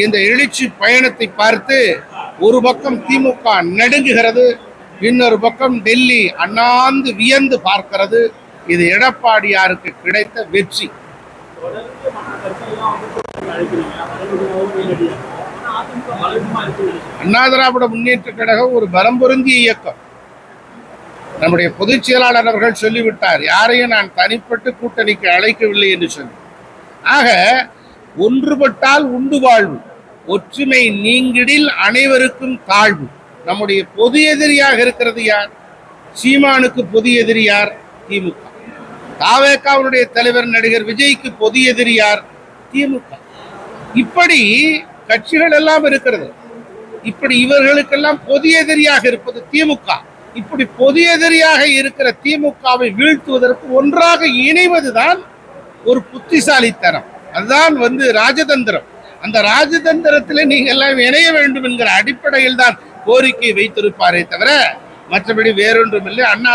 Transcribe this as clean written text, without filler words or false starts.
இந்த எழுச்சி பயணத்தை பார்த்து ஒரு பக்கம் திமுக நடுங்குகிறது, இன்னொரு பக்கம் டெல்லி அண்ணாந்து வியந்து பார்க்கிறது. இது எடப்பாடியாருக்கு கிடைத்த வெற்றி. அண்ணா திராவிட முன்னேற்ற கழகம் ஒரு பலம் பொருந்திய இயக்கம். நம்முடைய பொதுச் செயலாளர் அவர்கள் சொல்லிவிட்டார், யாரையும் நான் தனிப்பட்டு கூட்டணிக்கு அழைக்கவில்லை என்று சொல்லி. ஆக ஒன்றுபட்டால் உண்டு வாழ்வு, ஒற்றுமை நீங்கிடில் அனைவருக்கும் தாழ்வு. நம்முடைய பொது எதிரியாக இருக்கிறது யார்? சீமானுக்கு பொது எதிரி யார்? திமுக. தாவேகாவுடைய தலைவர் நடிகர் விஜய்க்கு பொது எதிரி யார்? திமுக. இப்படி கட்சிகள் எல்லாம் இருக்கிறது. இப்படி இவர்களுக்கெல்லாம் பொது எதிரியாக இருப்பது திமுக. இப்படி பொது எதிரியாக இருக்கிற திமுகவை வீழ்த்துவதற்கு ஒன்றாக இணைவதுதான் ஒரு புத்திசாலித்தனம். அதுதான் ராஜதந்திரம். அந்த ராஜதந்திரத்தில் நீங்க எல்லாம் இணைய வேண்டும் என்கிற அடிப்படையில் தான் கோரிக்கை வைத்திருப்பாரே தவிர மற்றபடி வேறொன்றும் இல்லை. அண்ணா